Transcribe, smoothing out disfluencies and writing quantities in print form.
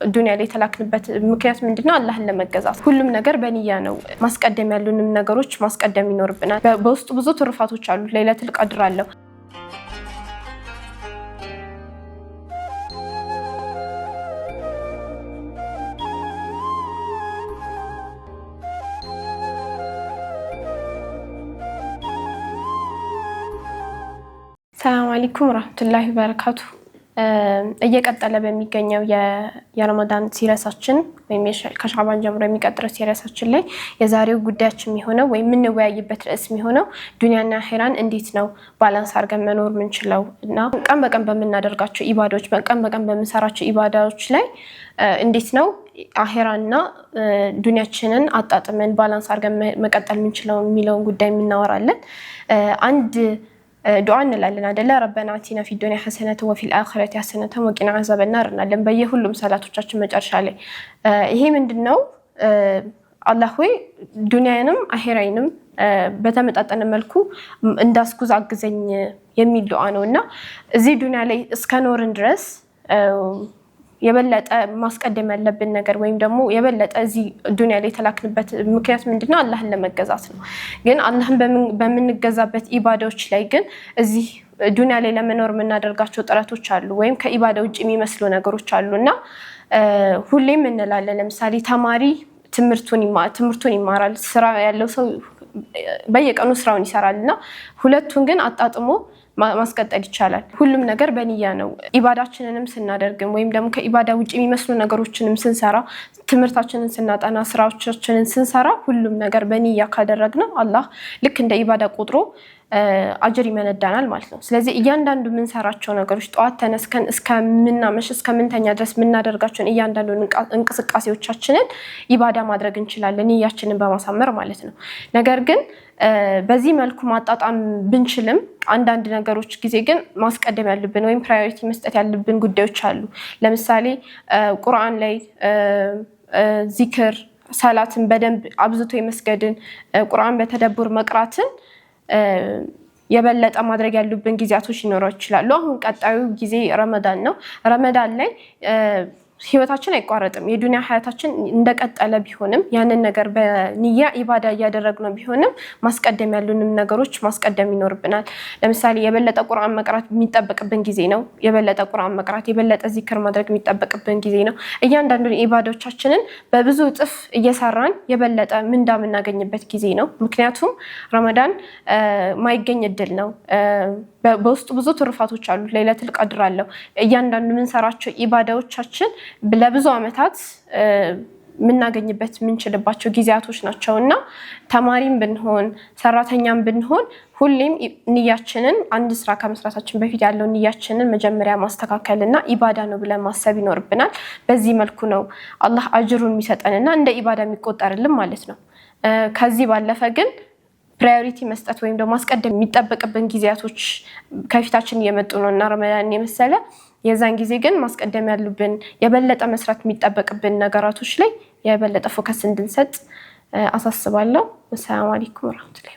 ዱንያ ላይ ተላክንበት ምክንያት ምንድነው? አላህን ለመገዛት። ሁሉም ነገር በንያ ነው። ማስቀደም ያሉንም ነገሮች ማስቀደም ይኖርብናል። በውስጡ ብዙ ትሩፋቶች አሉ። ለይለቱል ቀድር አለው። ሰላም አለይኩም ወራህመቱላሂ ወበረካቱ። እየቀጠለ በሚገኘው የረመዳን ሲሪሳችን ወይም ከሻዕባን ጀምሮ የሚቀጥለው ሲሪሳችን ላይ የዛሬው ጉዳያችን የሚሆነው ወይም የምንወያይበት ርዕስ የሚሆነው ዱንያና አኺራን እንዴት ነው ባላንስ አድርገን መኖር የምንችለው እና ቀን በቀን በምናደርጋቸው ኢባዳዎች ቀን በቀን በምንሰራቸው ኢባዳዎች ላይ እንዴት ነው አኺራንና ዱንያችንን አጣጥመን ባላንስ አድርገን መቀጠል የምንችለው የሚለውን ጉዳይ እናወራለን። አንድ ዱዓ እንላለን አይደለ? ረበና አቲና ፊ ዱንያ ሐሰነተ ወፊል አኺረቲ ሐሰነተ ወቂና አዛበን ናር እንላለን በየሁሉም ሰላቶቻችን መጨረሻ ላይ። ይሄ ምንድነው? አላህ ሆይ ዱንያንም አኺራይንም በተመጣጣነ መልኩ እንዳስኩዝ አግዘኝ የሚል ዱዓ ነውና እዚህ ዱንያ ላይ እስከኖርን ድረስ የበለጠ ማስቀደም ያለብን ነገር ወይም ደግሞ የበለጠ እዚህ ዱንያ ላይ ተላክንበት ምክንያት ምንድነው? አላህን ለመገዛት ነው። ግን አላህን በምንገዛበት ኢባዳዎች ላይ ግን እዚህ ዱንያ ላይ ለመኖር የምናደርጋቸው ጥረቶች አሉ፣ ወይም ከኢባዳ ውጭ የሚመስሉ ነገሮች አሉና ሁሌም እንላለን። ለምሳሌ ተማሪ ትምህርቱን ይማራል፣ ስራ ያለው ሰው በየቀኑ ስራውን ይሰራልና ሁለቱን ግን አጣጥሞ ማስቀጠል ይቻላል። ሁሉም ነገር በንያ ነው። ኢባዳችንንም ስናደርግም ወይም ደግሞ ከኢባዳ ውጭ የሚመስሉ ነገሮችንም ስንሰራ፣ ትምህርታችንን ስናጠና፣ ስራዎቻችንን ስንሰራ ሁሉም ነገር በንያ ካደረግነው አላህ ልክ እንደ ኢባዳ ቆጥሮ አጅር ይመነዳናል ማለት ነው። ስለዚህ እያንዳንዱ የምንሰራቸው ነገሮች ጠዋት ተነስከን እስከምናመሽ እስከምንተኛ ድረስ የምናደርጋቸውን እያንዳንዱ እንቅስቃሴዎቻችንን ኢባዳ ማድረግ እንችላለን፣ ንያችንን በማሳመር ማለት ነው። ነገር ግን በዚህ መልኩ ማጣጣም ብንችልም አንዳንድ ነገሮች ጊዜ ግን ማስቀደም ያለብን ወይም ፕራዮሪቲ መስጠት ያለብን ጉዳዮች አሉ። ለምሳሌ ቁርአን ላይ ዚክር፣ ሰላትን በደንብ አብዝቶ የመስገድን፣ ቁርአን በተደቡር መቅራትን የበለጠ ማድረግ ያሉብን ጊዜያቶች ሊኖሩ ይችላሉ። አሁን ቀጣዩ ጊዜ ረመዳን ነው። ረመዳን ላይ ህይወታችን አይቋረጥም። የዱንያ ሀያታችን እንደቀጠለ ቢሆንም ያንን ነገር በንያ ኢባዳ እያደረግነው ቢሆንም ማስቀደም ያሉንም ነገሮች ማስቀደም ይኖርብናል። ለምሳሌ የበለጠ ቁርአን መቅራት የሚጠበቅብን ጊዜ ነው። የበለጠ ቁርአን መቅራት፣ የበለጠ ዚክር ማድረግ የሚጠበቅብን ጊዜ ነው። እያንዳንዱን ኢባዳዎቻችንን በብዙ እጥፍ እየሰራን የበለጠ ምንዳ የምናገኝበት ጊዜ ነው። ምክንያቱም ረመዳን ማይገኝ እድል ነው። በውስጡ ብዙ ትሩፋቶች አሉ። ለይለቱል ቀድር አለው። እያንዳንዱ የምንሰራቸው ኢባዳዎቻችን ለብዙ ዓመታት የምናገኝበት የምንችልባቸው ጊዜያቶች ናቸው እና ተማሪም ብንሆን ሰራተኛም ብንሆን ሁሌም ንያችንን አንድ ስራ ከመስራታችን በፊት ያለው ንያችንን መጀመሪያ ማስተካከል እና ኢባዳ ነው ብለን ማሰብ ይኖርብናል። በዚህ መልኩ ነው አላህ አጅሩን የሚሰጠንና እንደ ኢባዳ የሚቆጠርልን ማለት ነው። ከዚህ ባለፈ ግን ፕራዮሪቲ መስጠት ወይም ደግሞ ማስቀደም የሚጠበቅብን ጊዜያቶች ከፊታችን እየመጡ ነው እና ረመዳን የመሰለ የዛን ጊዜ ግን ማስቀደም ያሉብን የበለጠ መስራት የሚጠበቅብን ነገራቶች ላይ የበለጠ ፎከስ እንድንሰጥ አሳስባለሁ። ሰላም አለይኩም ወራህመቱላሂ